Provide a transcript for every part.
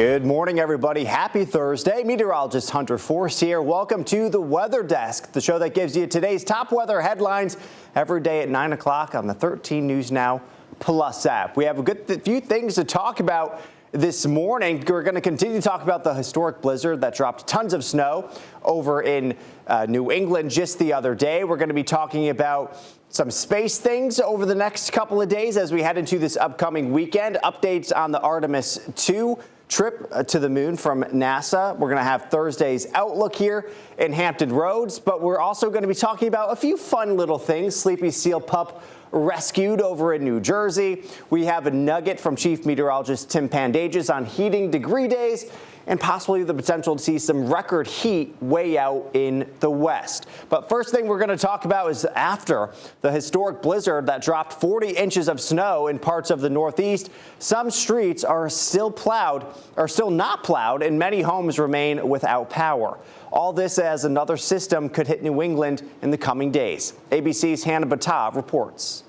Good morning, everybody. Happy Thursday. Meteorologist Hunter Forst here. Welcome to the Weather Desk, the show that gives you today's top weather headlines every day at 9 o'clock on the 13 News Now Plus app. We have a few things to talk about this morning. We're going to continue to talk about the historic blizzard that dropped tons of snow over in New England just the other day. We're going to be talking about some space things over the next couple of days as we head into this upcoming weekend. Updates on the Artemis 2 trip to the moon from NASA. We're going to have Thursday's outlook here in Hampton Roads, but we're also going to be talking about a few fun little things. Sleepy seal pup rescued over in New Jersey. We have a nugget from Chief Meteorologist Tim Pandages on heating degree days and possibly the potential to see some record heat way out in the west. But first thing we're going to talk about is after the historic blizzard that dropped 40 inches of snow in parts of the Northeast, some streets are still not plowed, and many homes remain without power. All this as another system could hit New England in the coming days. ABC's Hannah Battah reports.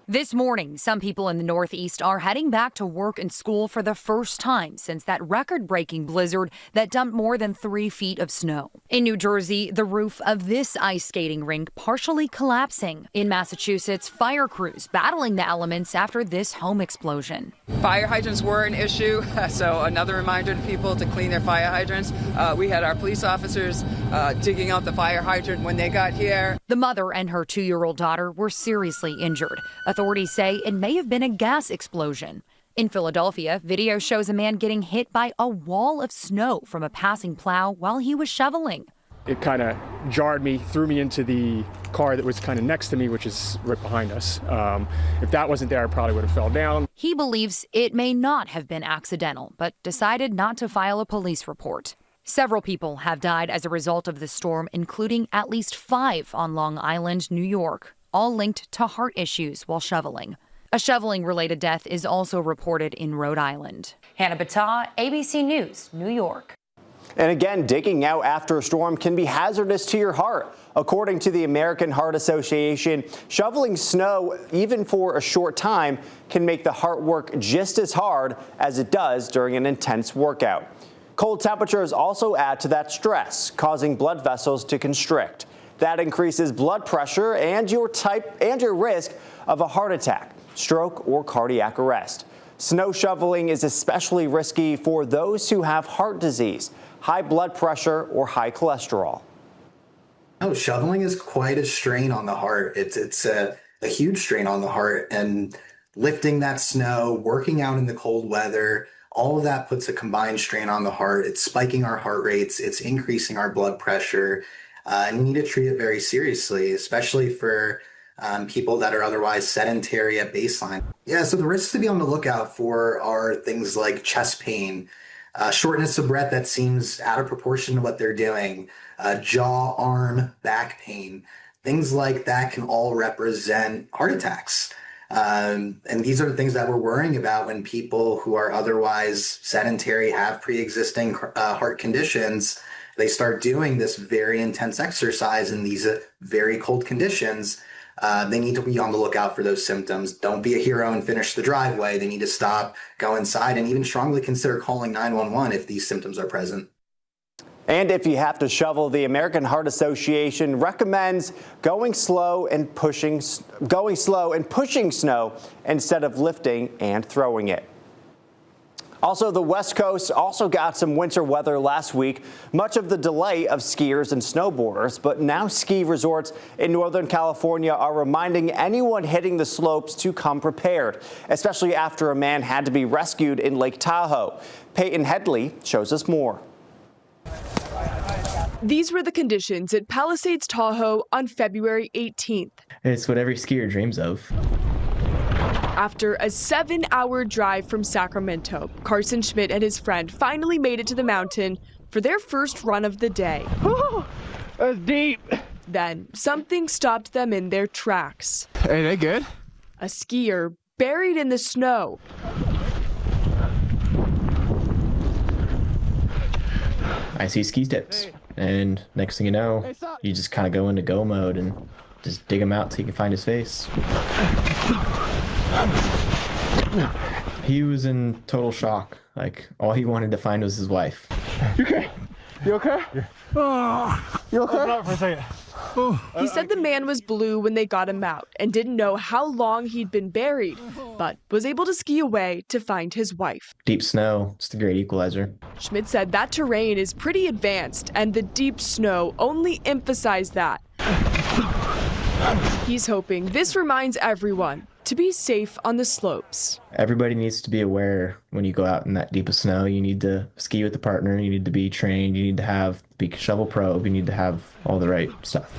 This morning, some people in the Northeast are heading back to work and school for the first time since that record-breaking blizzard that dumped more than 3 feet of snow. In New Jersey, the roof of this ice skating rink partially collapsing. In Massachusetts, fire crews battling the elements after this home explosion. Fire hydrants were an issue, so another reminder to people to clean their fire hydrants. We had our police officers digging out the fire hydrant when they got here. The mother and her 2-year-old daughter were seriously injured. Authorities say it may have been a gas explosion. In Philadelphia, video shows a man getting hit by a wall of snow from a passing plow while he was shoveling. It kind of jarred me, threw me into the car that was kind of next to me, which is right behind us. If that wasn't there, I probably would have fell down. He believes it may not have been accidental, but decided not to file a police report. Several people have died as a result of the storm, including at least 5 on Long Island, New York, all linked to heart issues while shoveling. A shoveling-related death is also reported in Rhode Island. Hannah Battah, ABC News, New York. And again, digging out after a storm can be hazardous to your heart. According to the American Heart Association, shoveling snow, even for a short time, can make the heart work just as hard as it does during an intense workout. Cold temperatures also add to that stress, causing blood vessels to constrict. That increases blood pressure and your risk of a heart attack, stroke, or cardiac arrest. Snow shoveling is especially risky for those who have heart disease, high blood pressure, or high cholesterol. Oh, shoveling is quite a strain on the heart. It's a huge strain on the heart, and lifting that snow, working out in the cold weather, all of that puts a combined strain on the heart. It's spiking our heart rates. It's increasing our blood pressure. And we need to treat it very seriously, especially for people that are otherwise sedentary at baseline. Yeah, so the risks to be on the lookout for are things like chest pain, shortness of breath that seems out of proportion to what they're doing, jaw, arm, back pain. Things like that can all represent heart attacks. And these are the things that we're worrying about when people who are otherwise sedentary, have pre-existing heart conditions. They start doing this very intense exercise in these very cold conditions. They need to be on the lookout for those symptoms. Don't be a hero and finish the driveway. They need to stop, go inside, and even strongly consider calling 911 if these symptoms are present. And if you have to shovel, the American Heart Association recommends going slow and pushing snow instead of lifting and throwing it. Also, the West Coast also got some winter weather last week, much of the delight of skiers and snowboarders. But now ski resorts in Northern California are reminding anyone hitting the slopes to come prepared, especially after a man had to be rescued in Lake Tahoe. Peyton Headley shows us more. These were the conditions at Palisades Tahoe on February 18th. It's what every skier dreams of. After a 7-hour drive from Sacramento, Carson Schmidt and his friend finally made it to the mountain for their first run of the day. That's deep. Then something stopped them in their tracks. Hey, they good? A skier buried in the snow. I see ski tips, and next thing you know, you just kind of go into go mode and just dig him out till you can find his face. He was in total shock. Like, all he wanted to find was his wife. You okay? You okay? Yeah. Oh, you okay? Open up for a second. He said the man was blue when they got him out and didn't know how long he'd been buried, but was able to ski away to find his wife. Deep snow, it's the great equalizer. Schmidt said that terrain is pretty advanced and the deep snow only emphasized that. He's hoping this reminds everyone to be safe on the slopes. Everybody needs to be aware when you go out in that deep of snow. You need to ski with a partner, you need to be trained, you need to have the shovel probe, you need to have all the right stuff.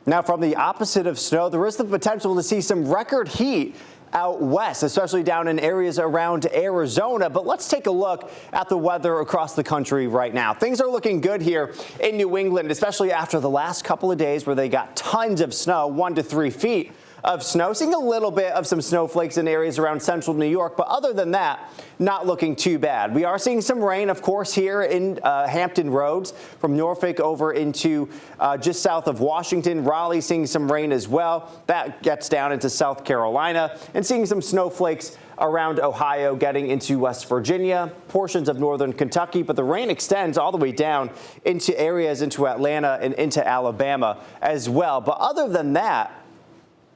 Now, from the opposite of snow, there is the potential to see some record heat out west, especially down in areas around Arizona. But let's take a look at the weather across the country right now. Things are looking good here in New England, especially after the last couple of days where they got tons of snow, 1 to 3 feet of snow. Seeing a little bit of some snowflakes in areas around central New York, but other than that, not looking too bad. We are seeing some rain, of course, here in Hampton Roads from Norfolk over into just south of Washington. Raleigh seeing some rain as well. That gets down into South Carolina, and seeing some snowflakes around Ohio, getting into West Virginia, portions of northern Kentucky, but the rain extends all the way down into areas into Atlanta and into Alabama as well. But other than that,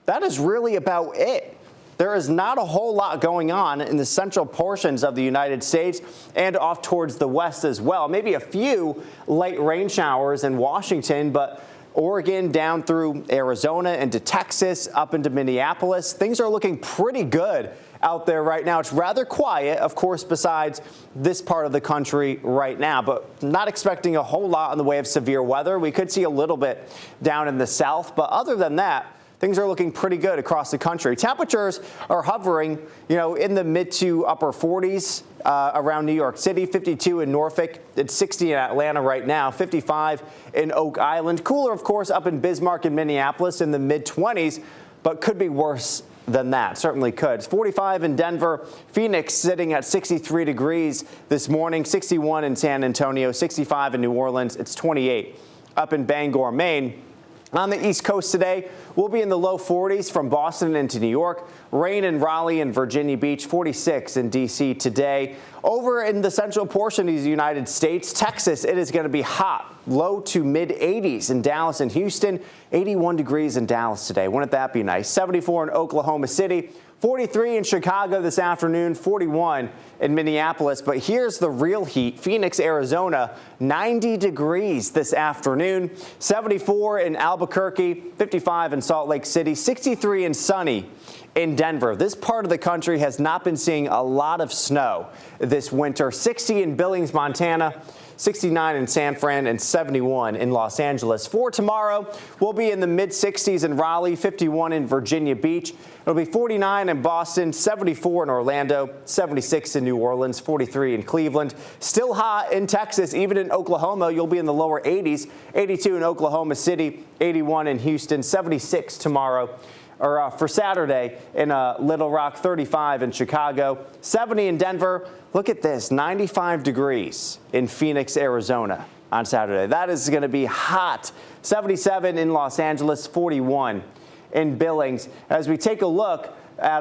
that is really about it. There is not a whole lot going on in the central portions of the United States and off towards the west as well. Maybe a few light rain showers in Washington, but Oregon down through Arizona into Texas, up into Minneapolis, things are looking pretty good out there right now. It's rather quiet, of course, besides this part of the country right now, but not expecting a whole lot in the way of severe weather. We could see a little bit down in the south, but other than that, things are looking pretty good across the country. Temperatures are hovering, in the mid to upper 40s around New York City, 52 in Norfolk. It's 60 in Atlanta right now, 55 in Oak Island. Cooler, of course, up in Bismarck and Minneapolis in the mid 20s, but could be worse than that. Certainly could. It's 45 in Denver. Phoenix sitting at 63 degrees this morning, 61 in San Antonio, 65 in New Orleans. It's 28 up in Bangor, Maine. On the East Coast today, we'll be in the low 40s from Boston into New York. Rain in Raleigh and Virginia Beach, 46 in D.C. today. Over in the central portion of the United States, Texas, it is going to be hot, low to mid 80s in Dallas and Houston, 81 degrees in Dallas today. Wouldn't that be nice? 74 in Oklahoma City. 43 in Chicago this afternoon, 41 in Minneapolis. But here's the real heat. Phoenix, Arizona, 90 degrees this afternoon, 74 in Albuquerque, 55 in Salt Lake City, 63 and sunny in Denver. This part of the country has not been seeing a lot of snow this winter. 60 in Billings, Montana, 69 in San Fran, and 71 in Los Angeles. For tomorrow, we'll be in the mid-60s in Raleigh, 51 in Virginia Beach. It'll be 49 in Boston, 74 in Orlando, 76 in New Orleans, 43 in Cleveland. Still hot in Texas, even in Oklahoma. You'll be in the lower 80s, 82 in Oklahoma City, 81 in Houston, 76 tomorrow. For Saturday in Little Rock, 35 in Chicago, 70 in Denver. Look at this, 95 degrees in Phoenix, Arizona on Saturday. That is going to be hot. 77 in Los Angeles, 41 in Billings. As we take a look at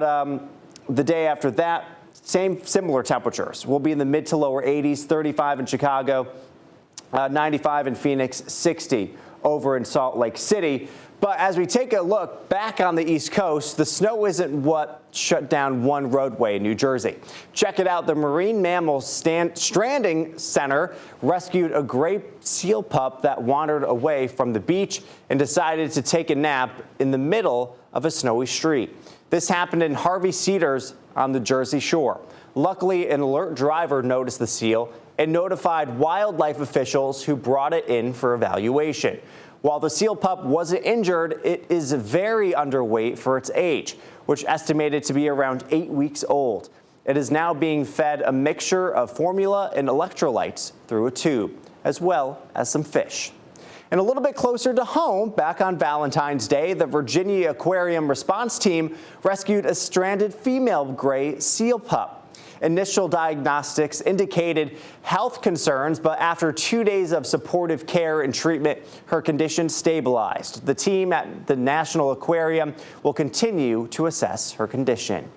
the day after that, similar temperatures. We'll be in the mid to lower 80s, 35 in Chicago, 95 in Phoenix, 60 over in Salt Lake City. But as we take a look back on the East Coast, the snow isn't what shut down one roadway in New Jersey. Check it out. The Marine Mammal Stranding Center rescued a gray seal pup that wandered away from the beach and decided to take a nap in the middle of a snowy street. This happened in Harvey Cedars on the Jersey Shore. Luckily, an alert driver noticed the seal and notified wildlife officials who brought it in for evaluation. While the seal pup wasn't injured, it is very underweight for its age, which estimated to be around 8 weeks old. It is now being fed a mixture of formula and electrolytes through a tube, as well as some fish. And a little bit closer to home, back on Valentine's Day, the Virginia Aquarium response team rescued a stranded female gray seal pup. Initial diagnostics indicated health concerns, but after 2 days of supportive care and treatment, her condition stabilized. The team at the National Aquarium will continue to assess her condition.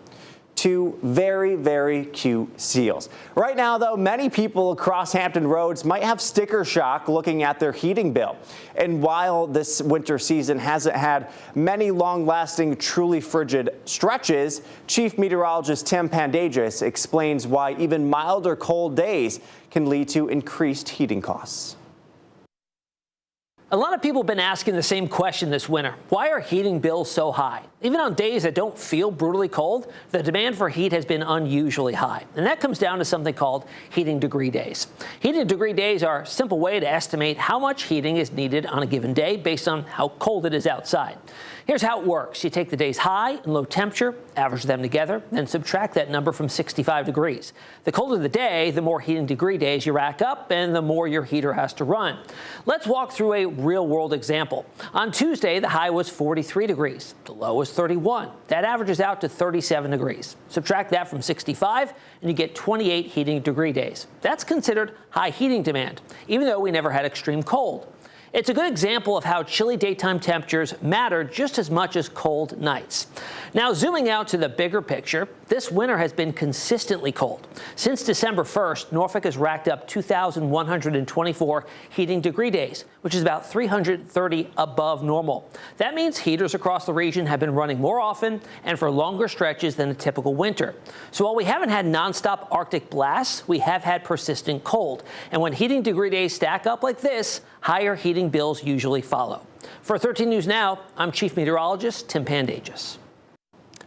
Two very, very cute seals. Right now, though, many people across Hampton Roads might have sticker shock looking at their heating bill. And while this winter season hasn't had many long-lasting, truly frigid stretches, Chief Meteorologist Tim Pandagis explains why even milder cold days can lead to increased heating costs. A lot of people have been asking the same question this winter. Why are heating bills so high? Even on days that don't feel brutally cold, the demand for heat has been unusually high. And that comes down to something called heating degree days. Heating degree days are a simple way to estimate how much heating is needed on a given day based on how cold it is outside. Here's how it works. You take the day's high and low temperature, average them together, then subtract that number from 65 degrees. The colder the day, the more heating degree days you rack up and the more your heater has to run. Let's walk through a real-world example. On Tuesday, the high was 43 degrees. The low was 31. That averages out to 37 degrees. Subtract that from 65 and you get 28 heating degree days. That's considered high heating demand, even though we never had extreme cold. It's a good example of how chilly daytime temperatures matter just as much as cold nights. Now, zooming out to the bigger picture, this winter has been consistently cold. Since December 1st, Norfolk has racked up 2,124 heating degree days, which is about 330 above normal. That means heaters across the region have been running more often and for longer stretches than a typical winter. So while we haven't had nonstop Arctic blasts, we have had persistent cold. And when heating degree days stack up like this, higher heating bills usually follow. For 13 News Now, I'm Chief Meteorologist Tim Pandagis.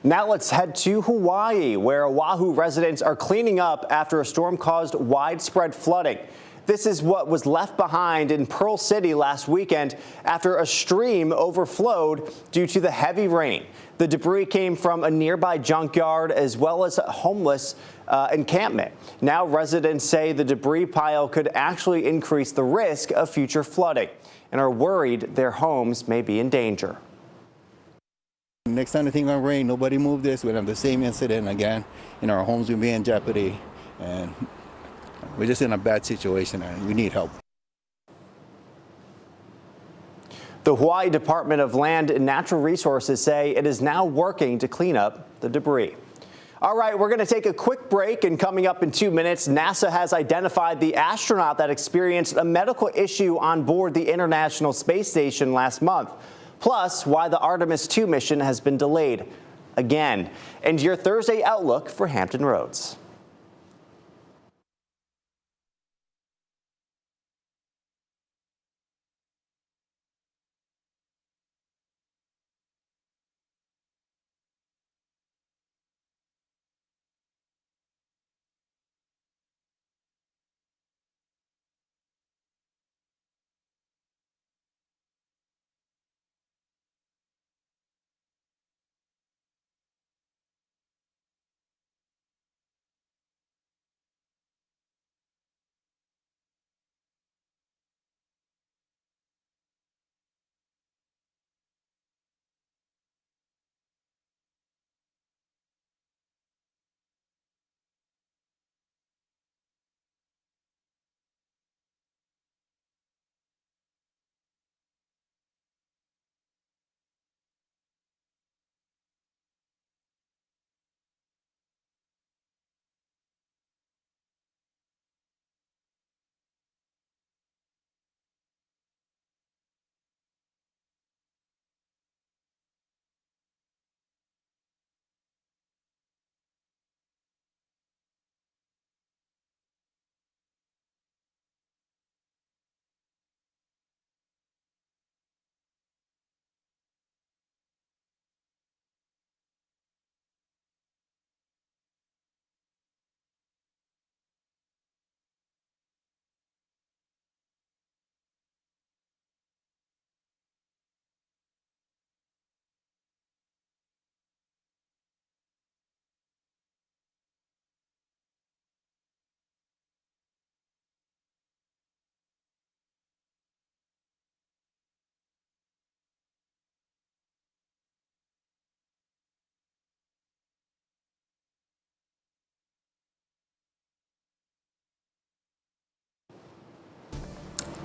Now let's head to Hawaii, where Oahu residents are cleaning up after a storm caused widespread flooding. This is what was left behind in Pearl City last weekend after a stream overflowed due to the heavy rain. The debris came from a nearby junkyard as well as a homeless encampment. Now residents say the debris pile could actually increase the risk of future flooding and are worried their homes may be in danger. Next time the thing gonna rain, nobody move this, we'll have the same incident again, and our homes will be in jeopardy, and we're just in a bad situation and we need help. The Hawaii Department of Land and Natural Resources say it is now working to clean up the debris. All right, we're going to take a quick break, and coming up in 2 minutes, NASA has identified the astronaut that experienced a medical issue on board the International Space Station last month. Plus, why the Artemis 2 mission has been delayed again. And your Thursday outlook for Hampton Roads.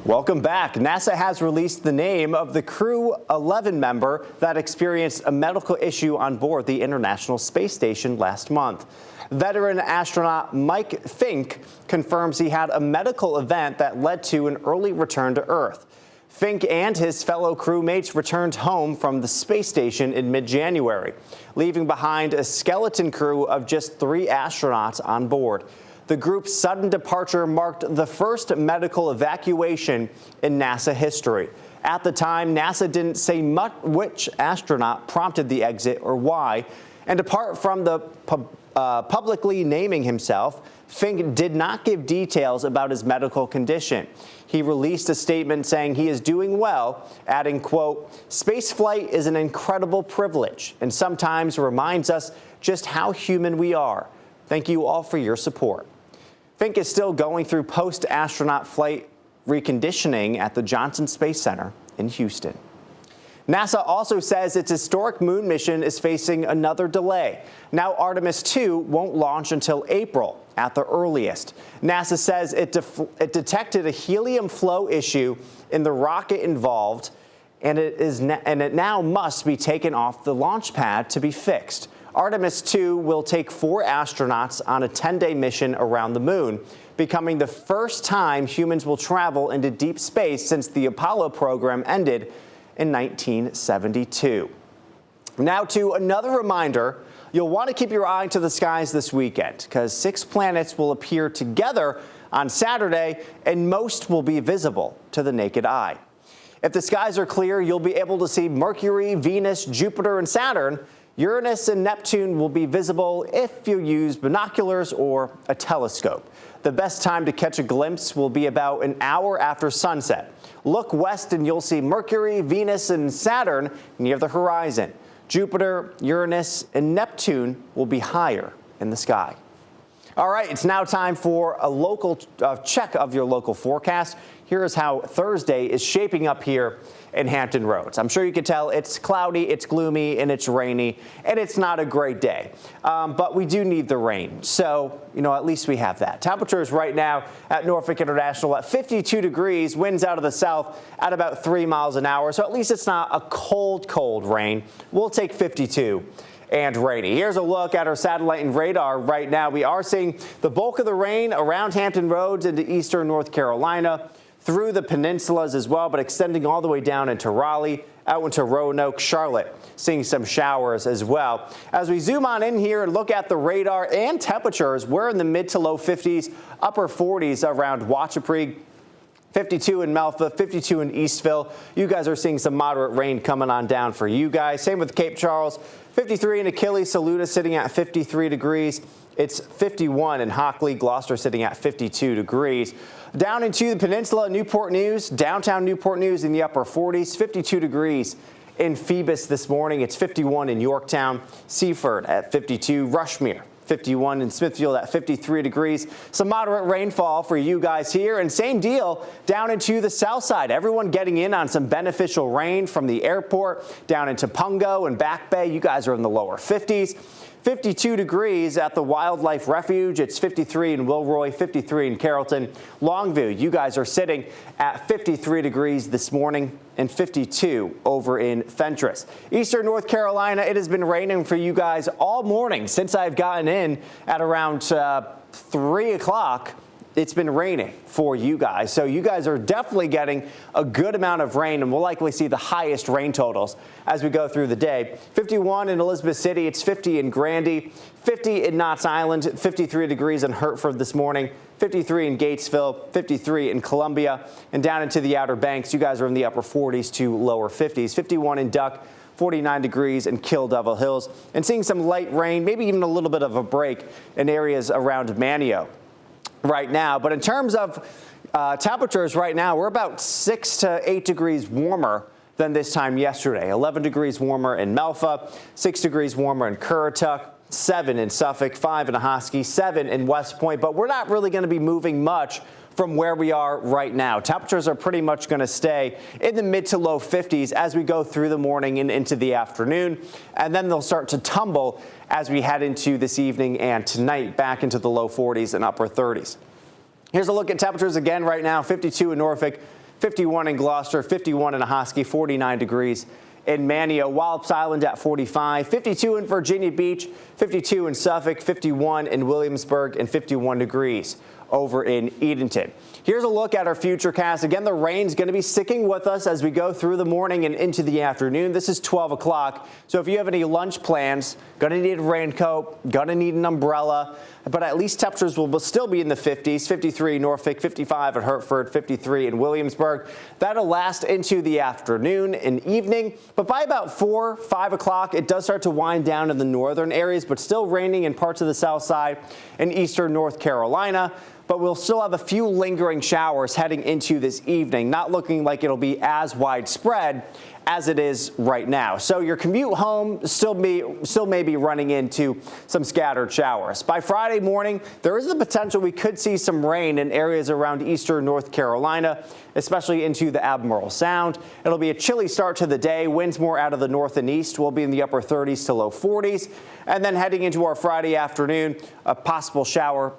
Welcome back. NASA has released the name of the Crew 11 member that experienced a medical issue on board the International Space Station last month. Veteran astronaut Mike Fink confirms he had a medical event that led to an early return to Earth. Fink and his fellow crewmates returned home from the space station in mid-January, leaving behind a skeleton crew of just 3 astronauts on board. The group's sudden departure marked the first medical evacuation in NASA history. At the time, NASA didn't say much which astronaut prompted the exit or why. And apart from the publicly naming himself, Fink did not give details about his medical condition. He released a statement saying he is doing well, adding, quote, "Spaceflight is an incredible privilege and sometimes reminds us just how human we are. Thank you all for your support." Fink is still going through post-astronaut flight reconditioning at the Johnson Space Center in Houston. NASA also says its historic moon mission is facing another delay. Now Artemis 2 won't launch until April at the earliest. NASA says it detected a helium flow issue in the rocket involved, and it now must be taken off the launch pad to be fixed. Artemis 2 will take 4 astronauts on a 10-day mission around the moon, becoming the first time humans will travel into deep space since the Apollo program ended in 1972. Now to another reminder, you'll want to keep your eye to the skies this weekend because 6 planets will appear together on Saturday and most will be visible to the naked eye. If the skies are clear, you'll be able to see Mercury, Venus, Jupiter, and Saturn. Uranus and Neptune will be visible if you use binoculars or a telescope. The best time to catch a glimpse will be about an hour after sunset. Look west and you'll see Mercury, Venus, and Saturn near the horizon. Jupiter, Uranus, and Neptune will be higher in the sky. All right, it's now time for a local check of your local forecast. Here is how Thursday is shaping up here in Hampton Roads. I'm sure you can tell it's cloudy, it's gloomy, and it's rainy, and it's not a great day. But we do need the rain. So, at least we have that. Temperatures right now at Norfolk International at 52 degrees, winds out of the south at about 3 miles an hour. So at least it's not a cold rain. We'll take 52. And rainy. Here's a look at our satellite and radar right now. We are seeing the bulk of the rain around Hampton Roads into eastern North Carolina, through the peninsulas as well, but extending all the way down into Raleigh, out into Roanoke, Charlotte, seeing some showers as well. As we zoom on in here and look at the radar and temperatures, we're in the mid to low 50s, upper 40s around Wachapreague. 52 in Melfa, 52 in Eastville. You guys are seeing some moderate rain coming on down for you guys. Same with Cape Charles, 53 in Achilles, Saluda sitting at 53 degrees. It's 51 in Hockley, Gloucester sitting at 52 degrees. Down into the peninsula, Newport News, downtown Newport News in the upper 40s, 52 degrees in Phoebus this morning. It's 51 in Yorktown, Seaford at 52, Rushmere 51 in Smithfield at 53 degrees. Some moderate rainfall for you guys here, and same deal down into the south side. Everyone getting in on some beneficial rain from the airport down into Pungo and Back Bay. You guys are in the lower 50s. 52 degrees at the Wildlife Refuge. It's 53 in Wilroy, 53 in Carrollton. Longview, you guys are sitting at 53 degrees this morning and 52 over in Fentress. Eastern North Carolina, it has been raining for you guys all morning since I've gotten in at around 3 o'clock. It's been raining for you guys. So you guys are definitely getting a good amount of rain, and we'll likely see the highest rain totals as we go through the day. 51 in Elizabeth City. It's 50 in Grandy, 50 in Knott's Island, 53 degrees in Hertford this morning, 53 in Gatesville, 53 in Columbia, and down into the Outer Banks. You guys are in the upper 40s to lower 50s. 51 in Duck, 49 degrees in Kill Devil Hills, and seeing some light rain, maybe even a little bit of a break in areas around Manio right now. But in terms of temperatures right now, we're about 6 to 8 degrees warmer than this time yesterday. 11 degrees warmer in Melfa, 6 degrees warmer in Currituck, 7 in Suffolk, 5 in Ahoskie, 7 in West Point. But we're not really going to be moving much from where we are right now. Temperatures are pretty much going to stay in the mid to low 50s as we go through the morning and into the afternoon. And then they'll start to tumble as we head into this evening and tonight, back into the low 40s and upper 30s. Here's a look at temperatures again right now. 52 in Norfolk, 51 in Gloucester, 51 in Ahoskie, 49 degrees in Manteo, Wallops Island at 45, 52 in Virginia Beach, 52 in Suffolk, 51 in Williamsburg, and 51 degrees over in Edenton. Here's a look at our futurecast. Again, the rain's going to be sticking with us as we go through the morning and into the afternoon. This is 12 o'clock. So if you have any lunch plans, going to need a raincoat, going to need an umbrella. But at least temperatures will still be in the 50s, 53 in Norfolk, 55 at Hertford, 53 in Williamsburg. That'll last into the afternoon and evening. But by about 4, 5 o'clock, it does start to wind down in the northern areas, but still raining in parts of the south side and eastern North Carolina. But we'll still have a few lingering showers heading into this evening, not looking like it'll be as widespread as it is right now. So your commute home still may be running into some scattered showers. By Friday morning, there is the potential we could see some rain in areas around eastern North Carolina, especially into the Admiral Sound. It'll be a chilly start to the day. Winds more out of the north and east will be in the upper 30s to low 40s. And then heading into our Friday afternoon, a possible shower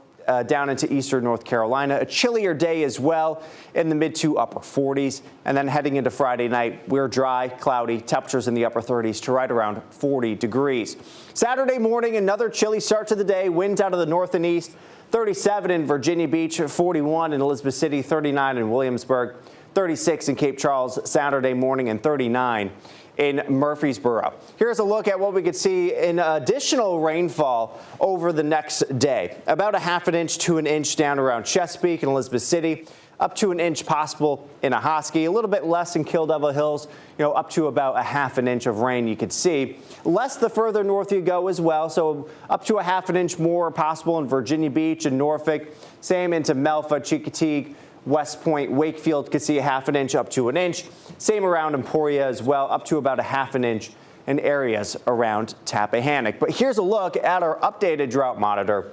down into eastern North Carolina. A chillier day as well in the mid to upper 40s. And then heading into Friday night, we're dry, cloudy, temperatures in the upper 30s to right around 40 degrees. Saturday morning, another chilly start to the day. Winds out of the north and east. 37 in Virginia Beach, 41 in Elizabeth City, 39 in Williamsburg, 36 in Cape Charles Saturday morning, and 39 in Murfreesboro. Here's a look at what we could see in additional rainfall over the next day. About a half an inch to an inch down around Chesapeake and Elizabeth City, up to an inch possible in Ahoskie, a little bit less in Kill Devil Hills, up to about a half an inch of rain you could see. Less the further north you go as well, so up to a half an inch more possible in Virginia Beach and Norfolk. Same into Melfa, Cheekatogue, West Point, Wakefield could see a half an inch up to an inch. Same around Emporia as well, up to about a half an inch in areas around Tappahannock. But here's a look at our updated drought monitor.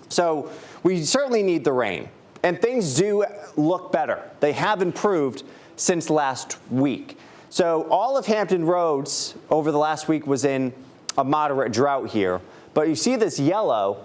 So we certainly need the rain, and things do look better. They have improved since last week. So all of Hampton Roads over the last week was in a moderate drought here. But you see this yellow,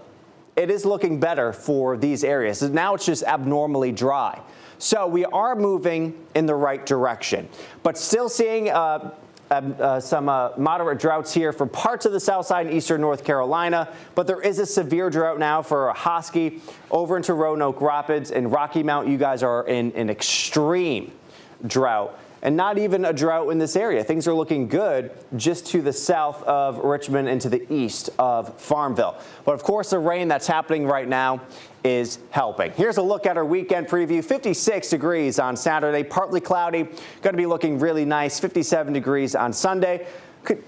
it is looking better for these areas. Now it's just abnormally dry. So we are moving in the right direction, but still seeing some moderate droughts here for parts of the south side and eastern North Carolina. But there is a severe drought now for Ahoskie over into Roanoke Rapids and Rocky Mount. You guys are in an extreme drought. And not even a drought in this area. Things are looking good just to the south of Richmond and to the east of Farmville. But of course, the rain that's happening right now is helping. Here's a look at our weekend preview. 56 degrees on Saturday, partly cloudy. Going to be looking really nice. 57 degrees on Sunday.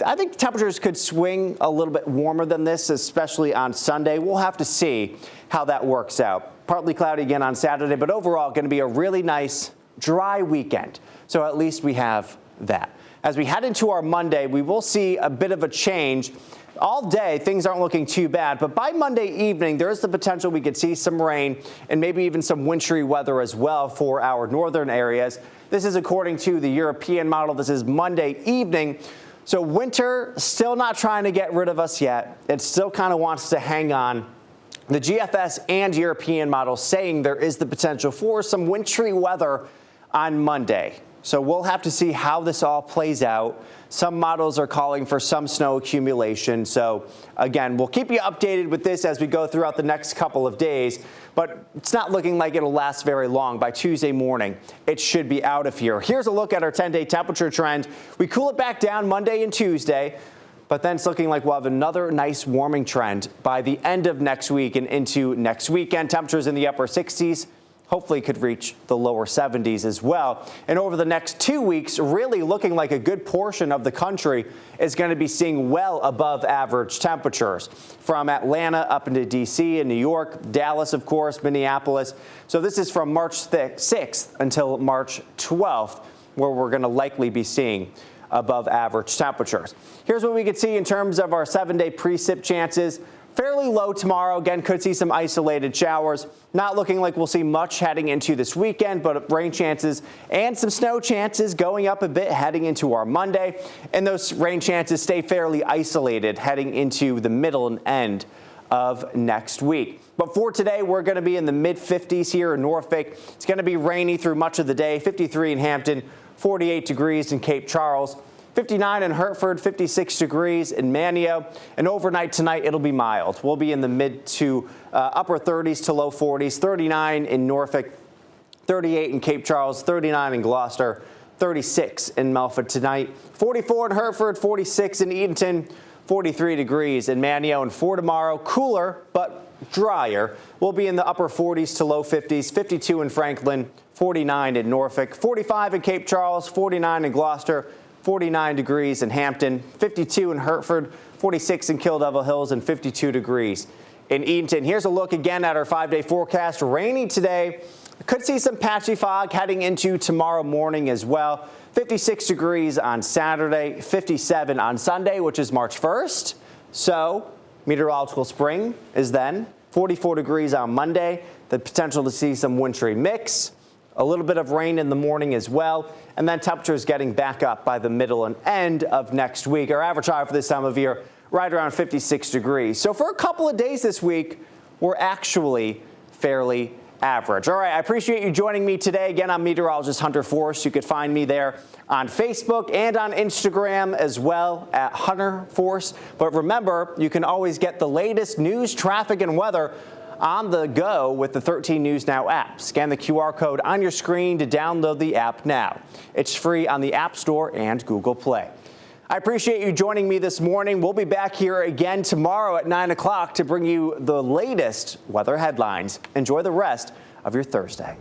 I think temperatures could swing a little bit warmer than this, especially on Sunday. We'll have to see how that works out. Partly cloudy again on Saturday, but overall going to be a really nice dry weekend. So at least we have that. As we head into our Monday, we will see a bit of a change. All day, things aren't looking too bad, but by Monday evening, there is the potential we could see some rain and maybe even some wintry weather as well for our northern areas. This is according to the European model. This is Monday evening. So winter still not trying to get rid of us yet. It still kind of wants to hang on. The GFS and European models saying there is the potential for some wintry weather on Monday. So we'll have to see how this all plays out. Some models are calling for some snow accumulation. So again, we'll keep you updated with this as we go throughout the next couple of days. But it's not looking like it'll last very long. By Tuesday morning, it should be out of here. Here's a look at our 10-day temperature trend. We cool it back down Monday and Tuesday. But then it's looking like we'll have another nice warming trend by the end of next week and into next weekend. Temperatures in the upper 60s. Hopefully could reach the lower 70s as well. And over the next 2 weeks, really looking like a good portion of the country is going to be seeing well above average temperatures from Atlanta up into D.C. and New York, Dallas, of course, Minneapolis. So this is from March 6th until March 12th, where we're going to likely be seeing above average temperatures. Here's what we could see in terms of our 7-day precip chances. Fairly low tomorrow. Again, could see some isolated showers. Not looking like we'll see much heading into this weekend, but rain chances and some snow chances going up a bit heading into our Monday. And those rain chances stay fairly isolated heading into the middle and end of next week. But for today, we're going to be in the mid-50s here in Norfolk. It's going to be rainy through much of the day. 53 in Hampton, 48 degrees in Cape Charles, 59 in Hertford, 56 degrees in Manio. And overnight tonight, it'll be mild. We'll be in the mid to upper 30s to low 40s, 39 in Norfolk, 38 in Cape Charles, 39 in Gloucester, 36 in Melford tonight, 44 in Hertford, 46 in Edenton, 43 degrees in Manio. And for tomorrow, cooler but drier. We'll be in the upper 40s to low 50s, 52 in Franklin, 49 in Norfolk, 45 in Cape Charles, 49 in Gloucester, 49 degrees in Hampton, 52 in Hertford, 46 in Kill Devil Hills, and 52 degrees in Edenton. Here's a look again at our 5-day forecast. Rainy today. Could see some patchy fog heading into tomorrow morning as well. 56 degrees on Saturday, 57 on Sunday, which is March 1st. So meteorological spring is then 44 degrees on Monday. The potential to see some wintry mix. A little bit of rain in the morning as well. And then temperatures getting back up by the middle and end of next week. Our average high for this time of year right around 56 degrees. So for a couple of days this week, we're actually fairly average. All right, I appreciate you joining me today. Again, I'm meteorologist Hunter Forst. You could find me there on Facebook and on Instagram as well at Hunter Forst. But remember, you can always get the latest news, traffic, and weather on the go with the 13 News Now app. Scan the QR code on your screen to download the app now. It's free on the App Store and Google Play. I appreciate you joining me this morning. We'll be back here again tomorrow at 9 o'clock to bring you the latest weather headlines. Enjoy the rest of your Thursday.